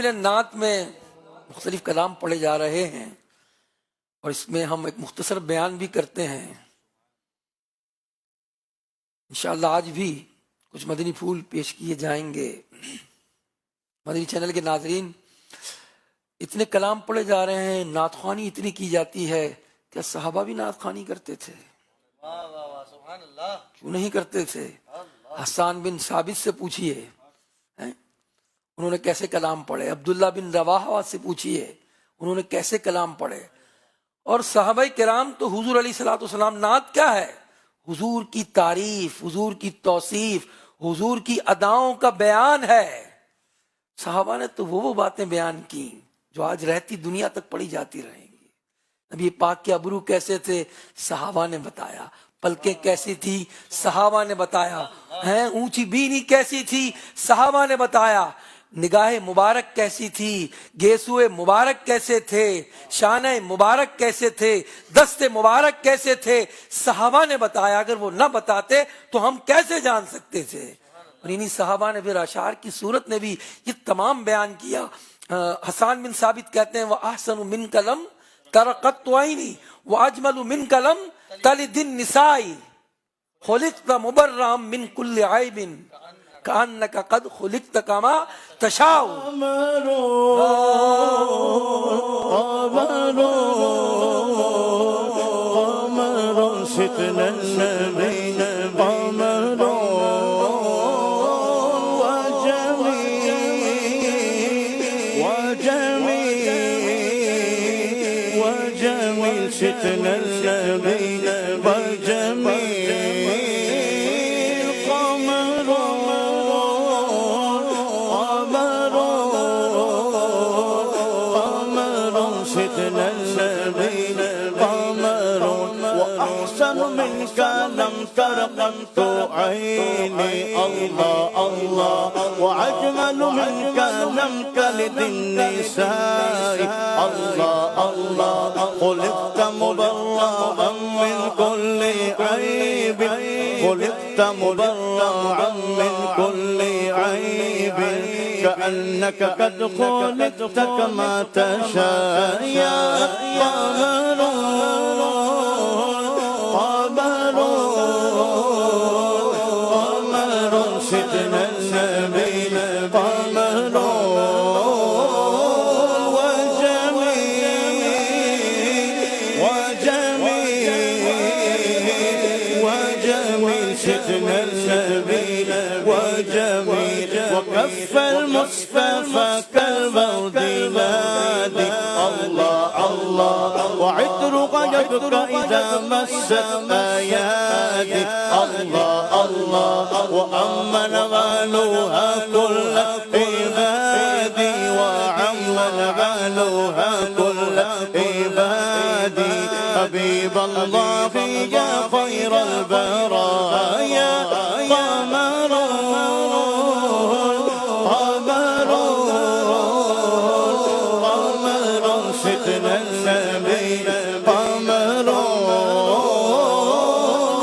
نعت میں مختلف کلام پڑھے جا رہے ہیں اور اس میں ہم ایک مختصر بیان بھی کرتے ہیں. انشاءاللہ آج بھی کچھ مدنی پھول پیش کیے جائیں گے. مدنی چینل کے ناظرین، اتنے کلام پڑھے جا رہے ہیں، نعت خوانی اتنی کی جاتی ہے. کیا صحابہ بھی نعت خوانی کرتے تھے؟ سبحان اللہ. کیوں نہیں کرتے تھے؟ حسان بن ثابت سے پوچھئے انہوں نے کیسے کلام پڑھے. عبداللہ بن رواحہ سے پوچھئے انہوں نے کیسے کلام پڑھے. اور صحابہ کرام تو حضور علیہ الصلوۃ والسلام، نعت کیا ہے؟ حضور کی تعریف، حضور کی توصیف، حضور کی اداؤں کا بیان ہے. صحابہ نے تو وہ باتیں بیان کی جو آج رہتی دنیا تک پڑھی جاتی رہیں گی. نبی پاک کے ابرو کیسے تھے؟ صحابہ نے بتایا. پلکیں کیسی تھی؟ صحابہ نے بتایا. اونچی بینی کیسی تھی؟ صحابہ نے بتایا. نگاہ مبارک کیسی تھی؟ گیسوئے مبارک کیسے تھے؟ شانہ مبارک کیسے تھے؟ دست مبارک کیسے تھے؟ صحابہ نے بتایا. اگر وہ نہ بتاتے تو ہم کیسے جان سکتے تھے؟ اور انہی صحابہ نے پھر اشعار کی صورت میں بھی یہ تمام بیان کیا. حسان بن ثابت کہتے ہیں وَأَحْسَنُ مِنْ قَلَمْ تَرَقَتْ عَيْنِي وَأَجْمَلُ مِنْ قَلَمْ تَلِدِ النِّسَاءِ خُلِقْتَ مُبَرًّا مِنْ كُلِّ عَيْبٍ كَأَنَّكَ قَدْ خُلِقْتَ كَمَا تَشَاءُ. ستنا النبي والجميل قمر قمر ستنا النبي قمر وأحسن منك لم ترقت عيني الله الله وأجمل منك لم تلد النساء الله الله خلقت مبرأ من كل عيب خلقت مبرأ من كل عيب كأنك قد خلقت كما تشاء يا قمر قمر قمر ستنا النبي قمر ستنا النبي وجميل وكف المصطفى كالبرد نادي الله الله وعطرك يدك إذا مست أيادي الله الله وأمن غالوها كل عبادي وعمن غالوها كل عبادي حبيب الله يا خير البرايا قمر قمر قمر ستنا النبي قمر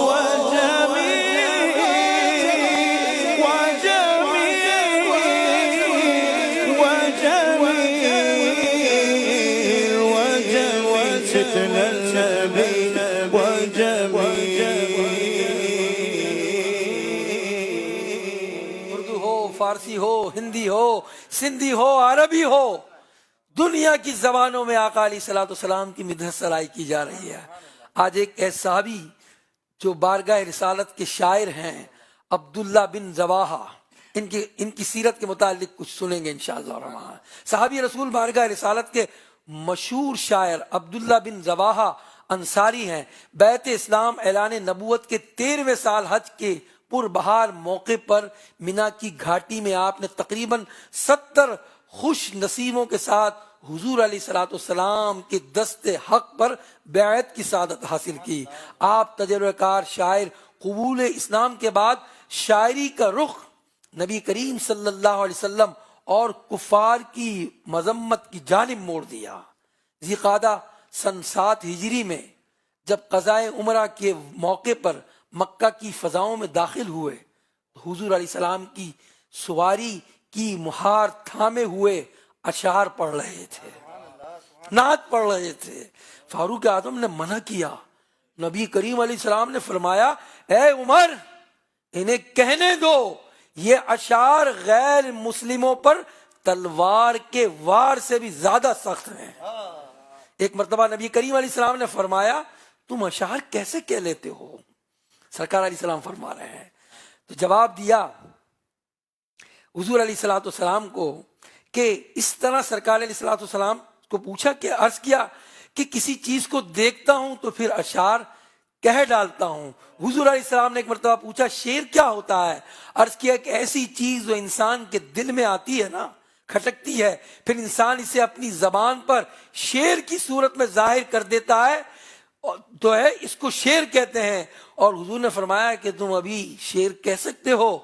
وجميل وجميل وجميل وجميل ستنا النبي اردو ہو، فارسی ہو، ہندی ہو، سندھی ہو، عربی ہو، دنیا کی زبانوں میں آقا علیہ الصلوۃ والسلام کی مدح سرائی کی جا رہی ہے. آج ایک ایسے صحابی جو بارگاہ رسالت کے شاعر ہیں، عبداللہ بن رواحہ، ان کی سیرت کے متعلق کچھ سنیں گے انشاءاللہ الرحمن. صحابی رسول بارگاہ رسالت کے مشہور شاعر عبداللہ بن رواحہ انصاری ہیں. بیعت اسلام اعلان نبوت کے 13ویں سال حج کے پربہار موقع پر مینا کی گھاٹی میں آپ نے تقریباً 70 خوش نصیبوں کے ساتھ حضور علیہ الصلوۃ والسلام کے دست حق پر بیعت کی سعادت حاصل کی. آپ تجربہ کار شاعر قبول اسلام کے بعد شاعری کا رخ نبی کریم صلی اللہ علیہ وسلم اور کفار کی مذمت کی جانب موڑ دیا. ذی قعدہ سن 7 ہجری میں جب قضائے عمرہ کے موقع پر مکہ کی فضاؤں میں داخل ہوئے تو حضور علیہ السلام کی سواری کی مہار تھامے ہوئے اشعار پڑھ رہے تھے، نعت پڑھ رہے تھے۔ فاروق اعظم نے منع کیا، نبی کریم علیہ السلام نے فرمایا اے عمر انہیں کہنے دو، یہ اشعار غیر مسلموں پر تلوار کے وار سے بھی زیادہ سخت ہیں۔ ایک مرتبہ نبی کریم علیہ السلام نے فرمایا تم اشعار کیسے کہہ لیتے ہو؟ سرکار علیہ السلام فرما رہے ہیں، تو جواب دیا حضور علیہ الصلوۃ والسلام کو کہ اس طرح سرکار علیہ الصلوۃ والسلام کو پوچھا کہ عرض کیا کہ کسی چیز کو دیکھتا ہوں تو پھر اشعار کہہ ڈالتا ہوں۔ حضور علیہ السلام نے ایک مرتبہ پوچھا شعر کیا ہوتا ہے؟ عرض کیا کہ ایسی چیز جو انسان کے دل میں آتی ہے نا، کھٹکتی ہے، پھر انسان اسے اپنی زبان پر شعر کی صورت میں ظاہر کر دیتا ہے تو ہے اس کو شعر کہتے ہیں۔ اور حضور نے فرمایا کہ تم ابھی شعر کہہ سکتے ہو؟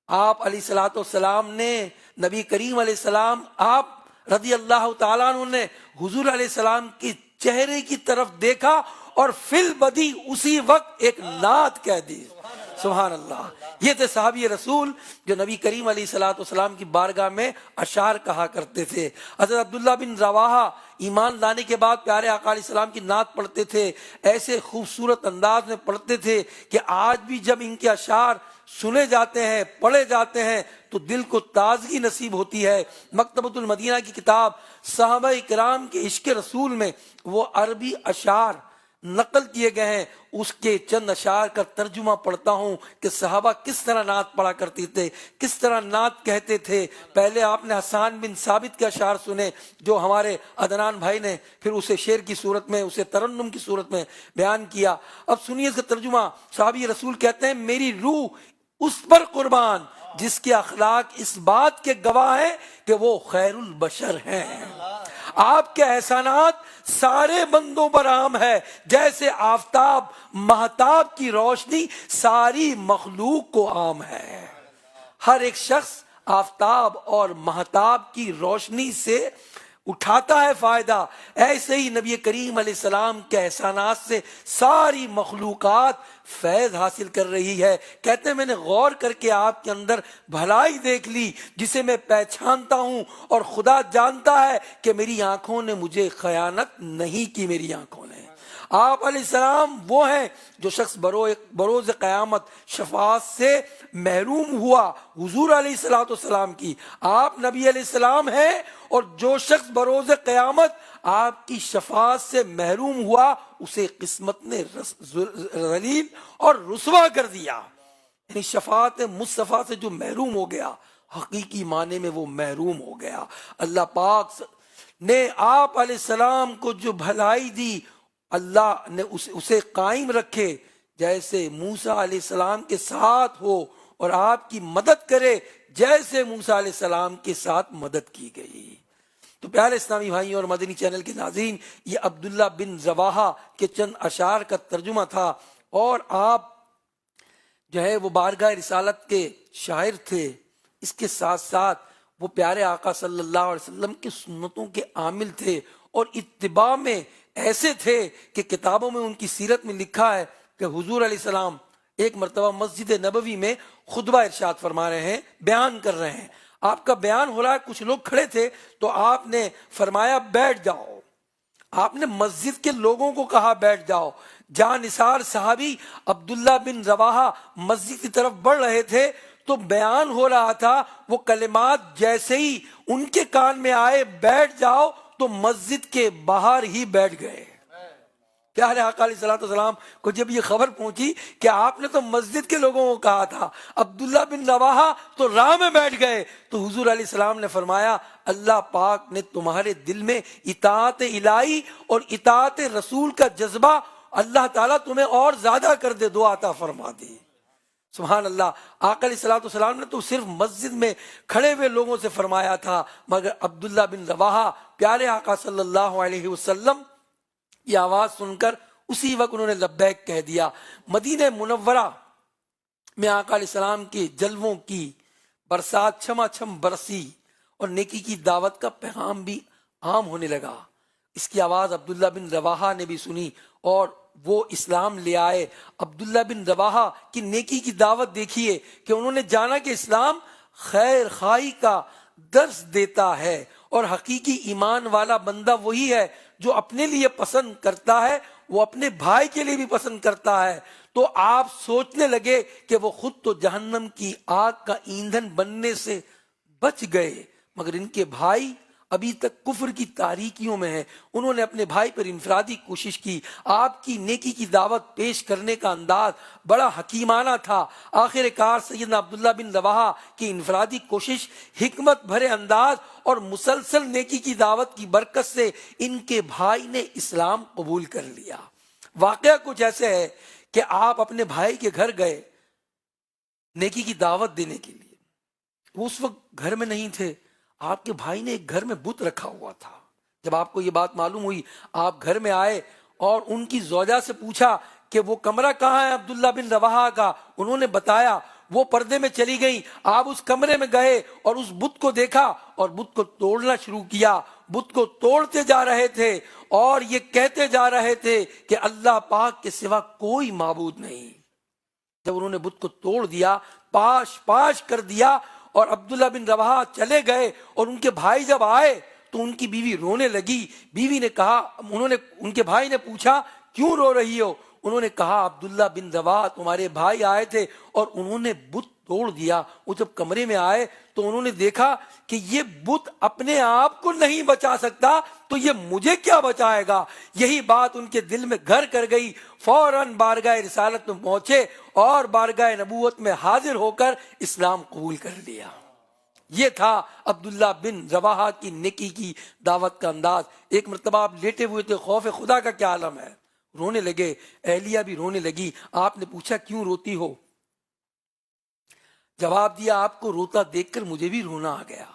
آپ علیہ الصلوۃ والسلام نے، نبی کریم علیہ السلام، آپ رضی اللہ تعالیٰ عنہ نے حضور علیہ السلام کے چہرے کی طرف دیکھا اور فی البدی اسی وقت ایک نعت کہہ دی۔ سبحان اللہ، یہ تھے صحابی رسول جو نبی کریم علیہ الصلوۃ والسلام کی بارگاہ میں اشعار کہا کرتے تھے۔ حضرت عبداللہ بن رواحہ ایمان لانے کے بعد پیارے آقا علیہ السلام کی نعت پڑھتے تھے، ایسے خوبصورت انداز میں پڑھتے تھے کہ آج بھی جب ان کے اشعار سنے جاتے ہیں، پڑھے جاتے ہیں تو دل کو تازگی نصیب ہوتی ہے۔ مکتبۃ المدینہ کی کتاب صحابہ کرام کے عشق رسول میں وہ عربی اشعار نقل کیے گئے ہیں، اس کے چند اشعار کا ترجمہ پڑھتا ہوں کہ صحابہ کس طرح نعت پڑھا کرتے تھے، کس طرح نعت کہتے تھے۔ پہلے آپ نے حسان بن ثابت کے اشعار سنے جو ہمارے عدنان بھائی نے پھر اسے شعر کی صورت میں، اسے ترنم کی صورت میں بیان کیا۔ اب سنیے اس کا ترجمہ۔ صحابی رسول کہتے ہیں میری روح اس پر قربان جس کے اخلاق اس بات کے گواہ ہیں کہ وہ خیر البشر ہیں۔ آپ کے احسانات سارے بندوں پر عام ہے، جیسے آفتاب مہتاب کی روشنی ساری مخلوق کو عام ہے۔ ہر ایک شخص آفتاب اور مہتاب کی روشنی سے اٹھاتا ہے فائدہ، ایسے ہی نبی کریم علیہ السلام کے احسانات سے ساری مخلوقات فیض حاصل کر رہی ہے۔ کہتے ہیں میں نے غور کر کے آپ کے اندر بھلائی دیکھ لی جسے میں پہچانتا ہوں، اور خدا جانتا ہے کہ میری آنکھوں نے مجھے خیانت نہیں کی۔ میری آنکھوں نے، آپ علیہ السلام وہ ہیں جو شخص بروز قیامت شفاعت سے محروم ہوا حضور علیہ الصلوۃ والسلام کی، آپ نبی علیہ السلام ہیں، اور جو شخص بروز قیامت آپ کی شفاعت سے محروم ہوا اسے قسمت نے ذلیل اور رسوا کر دیا۔ یعنی شفاعت مصطفیٰ سے جو محروم ہو گیا حقیقی معنی میں وہ محروم ہو گیا۔ اللہ پاک نے آپ علیہ السلام کو جو بھلائی دی اللہ نے اسے قائم رکھے، جیسے موسیٰ علیہ السلام کے ساتھ ہو، اور آپ کی مدد کرے جیسے موسیٰ علیہ السلام کے ساتھ مدد کی گئی۔ تو پیارے اسلامی بھائیوں اور مدنی چینل کے ناظرین، یہ عبداللہ بن رواحہ کے چند اشعار کا ترجمہ تھا، اور آپ جو ہے وہ بارگاہ رسالت کے شاعر تھے، اس کے ساتھ ساتھ وہ پیارے آقا صلی اللہ علیہ وسلم کی سنتوں کے عامل تھے، اور اتباع میں ایسے تھے کہ کتابوں میں ان کی سیرت میں لکھا ہے کہ حضور علیہ السلام ایک مرتبہ مسجد نبوی میں خطبہ ارشاد فرما رہے ہیں، بیان کر رہے ہیں، آپ کا بیان ہو رہا ہے، کچھ لوگ کھڑے تھے تو آپ نے فرمایا بیٹھ جاؤ۔ آپ نے مسجد کے لوگوں کو کہا بیٹھ جاؤ۔ جاں نثار صحابی عبداللہ بن رواحہ مسجد کی طرف بڑھ رہے تھے تو بیان ہو رہا تھا، وہ کلمات جیسے ہی ان کے کان میں آئے بیٹھ جاؤ تو مسجد کے باہر ہی بیٹھ گئے۔ پیارے آقا علیہ الصلوۃ والسلام کو جب یہ خبر پہنچی کہ آپ نے تو مسجد کے لوگوں کو کہا تھا، عبداللہ بن رواحہ تو راہ میں بیٹھ گئے، تو حضور علیہ السلام نے فرمایا اللہ پاک نے تمہارے دل میں اطاعت الہی اور اطاعت رسول کا جذبہ اللہ تعالیٰ تمہیں اور زیادہ کر دے، دعا عطا فرما دی۔ سبحان اللہ۔ آقا علیہ الصلوۃ والسلام نے تو صرف مسجد میں کھڑے ہوئے لوگوں سے فرمایا تھا، مگر عبداللہ بن رواحہ پیارے آقا صلی اللہ علیہ وسلم یہ آواز سن کر اسی وقت انہوں نے لبیک کہہ دیا۔ مدینہ منورہ میں آقا علیہ السلام کے جلووں کی برسات چھما چھم برسی، اور نیکی کی دعوت کا پیغام بھی عام ہونے لگا۔ اس کی آواز عبداللہ بن رواحہ نے بھی سنی اور وہ اسلام لے آئے۔ عبداللہ بن رواحہ کی نیکی کی دعوت دیکھیے کہ انہوں نے جانا کہ اسلام خیر خواہی کا درس دیتا ہے، اور حقیقی ایمان والا بندہ وہی ہے جو اپنے لیے پسند کرتا ہے وہ اپنے بھائی کے لیے بھی پسند کرتا ہے۔ تو آپ سوچنے لگے کہ وہ خود تو جہنم کی آگ کا ایندھن بننے سے بچ گئے، مگر ان کے بھائی ابھی تک کفر کی تاریکیوں میں ہیں۔ انہوں نے اپنے بھائی پر انفرادی کوشش کی۔ آپ کی نیکی کی دعوت پیش کرنے کا انداز بڑا حکیمانہ تھا۔ آخر کار سیدنا عبداللہ بن رواحہ کی انفرادی کوشش، حکمت بھرے انداز اور مسلسل نیکی کی دعوت کی برکت سے ان کے بھائی نے اسلام قبول کر لیا۔ واقعہ کچھ ایسے ہے کہ آپ اپنے بھائی کے گھر گئے نیکی کی دعوت دینے کے لیے، وہ اس وقت گھر میں نہیں تھے۔ آپ کے بھائی نے ایک گھر میں بت رکھا ہوا تھا۔ جب آپ کو یہ بات معلوم ہوئی، آپ گھر میں آئے اور ان کی زوجہ سے پوچھا کہ وہ کمرہ کہاں ہے عبداللہ بن رواحہ کا۔ انہوں نے بتایا، وہ پردے میں چلی گئیں۔ آپ اس کمرے میں گئے اور اس بت کو دیکھا اور بت کو توڑنا شروع کیا۔ بت کو توڑتے جا رہے تھے اور یہ کہتے جا رہے تھے کہ اللہ پاک کے سوا کوئی معبود نہیں۔ جب انہوں نے بت کو توڑ دیا، پاش پاش کر دیا اور عبداللہ بن رواحہ چلے گئے، اور ان کے بھائی جب آئے تو ان کی بیوی رونے لگی۔ بیوی نے کہا، ان کے بھائی نے پوچھا کیوں رو رہی ہو؟ انہوں نے کہا عبداللہ بن رواحہ تمہارے بھائی آئے تھے اور انہوں نے بت توڑ دیا۔ وہ جب کمرے میں آئے تو انہوں نے دیکھا کہ یہ بت اپنے آپ کو نہیں بچا سکتا تو یہ مجھے کیا بچائے گا۔ یہی بات ان کے دل میں گھر کر گئی۔ فوراً بارگاہ رسالت میں پہنچے اور بارگاہ نبوت میں حاضر ہو کر اسلام قبول کر لیا۔ یہ تھا عبداللہ بن رواحہ کی نیکی کی دعوت کا انداز۔ ایک مرتبہ آپ لیٹے ہوئے تھے، خوف خدا کا کیا عالم ہے، رونے لگے، اہلیہ بھی رونے لگی۔ آپ نے پوچھا کیوں روتی ہو؟ جواب دیا، آپ کو روتا دیکھ کر مجھے بھی رونا آ گیا۔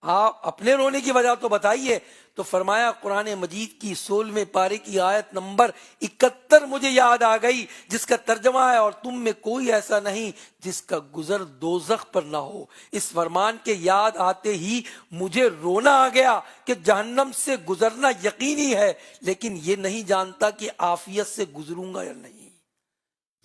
آپ اپنے رونے کی وجہ تو بتائیے۔ تو فرمایا قرآن مجید کی 16ویں پارے کی آیت نمبر 71 مجھے یاد آ گئی، جس کا ترجمہ ہے، اور تم میں کوئی ایسا نہیں جس کا گزر دوزخ پر نہ ہو۔ اس فرمان کے یاد آتے ہی مجھے رونا آ گیا کہ جہنم سے گزرنا یقینی ہے، لیکن یہ نہیں جانتا کہ عافیت سے گزروں گا یا نہیں۔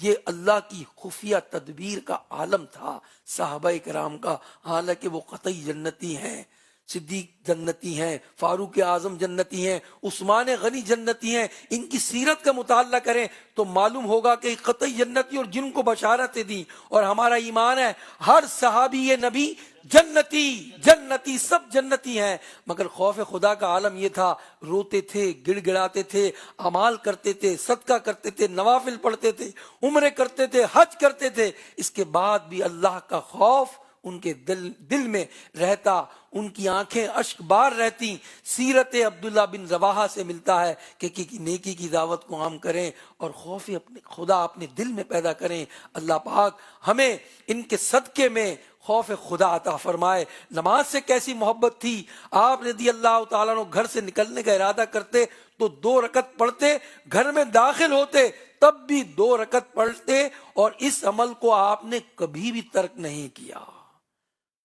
یہ اللہ کی خفیہ تدبیر کا عالم تھا صحابہ کرام کا۔ حالانکہ وہ قطعی جنتی ہیں، صدیق جنتی ہیں، فاروق اعظم جنتی ہیں، عثمان غنی جنتی ہیں۔ ان کی سیرت کا مطالعہ کریں تو معلوم ہوگا کہ قطعی جنتی اور جن کو بشارتیں دی، اور ہمارا ایمان ہے ہر صحابی نبی جنتی جنتی، سب جنتی ہیں۔ مگر خوف خدا کا عالم یہ تھا، روتے تھے، گڑ گڑاتے تھے، اعمال کرتے تھے، صدقہ کرتے تھے، نوافل پڑھتے تھے، عمرے کرتے تھے، حج کرتے تھے، اس کے بعد بھی اللہ کا خوف ان کے دل میں رہتا، ان کی آنکھیں اشک بار رہتی۔ سیرت عبداللہ بن رواحہ سے ملتا ہے کہ نیکی کی دعوت کو عام کریں اور خوف خدا اپنے دل میں پیدا کریں۔ اللہ پاک ہمیں ان کے صدقے میں خوف خدا عطا فرمائے۔ نماز سے کیسی محبت تھی، آپ رضی اللہ تعالیٰ عنہ گھر سے نکلنے کا ارادہ کرتے تو 2 رکعت پڑھتے، گھر میں داخل ہوتے تب بھی 2 رکعت پڑھتے، اور اس عمل کو آپ نے کبھی بھی ترک نہیں کیا۔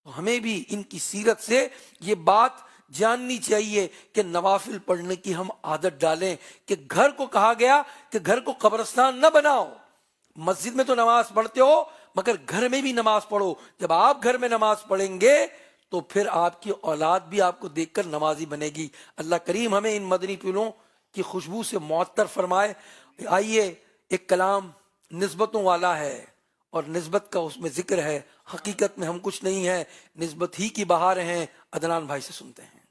تو ہمیں بھی ان کی سیرت سے یہ بات جاننی چاہیے کہ نوافل پڑھنے کی ہم عادت ڈالیں، کہ گھر کو کہا گیا کہ گھر کو قبرستان نہ بناؤ۔ مسجد میں تو نماز پڑھتے ہو مگر گھر میں بھی نماز پڑھو۔ جب آپ گھر میں نماز پڑھیں گے تو پھر آپ کی اولاد بھی آپ کو دیکھ کر نمازی بنے گی۔ اللہ کریم ہمیں ان مدنی پھولوں کی خوشبو سے معطر فرمائے۔ آئیے، ایک کلام نسبتوں والا ہے اور نسبت کا اس میں ذکر ہے، حقیقت میں ہم کچھ نہیں ہیں، نسبت ہی کی بہاریں ہیں۔ عدنان بھائی سے سنتے ہیں۔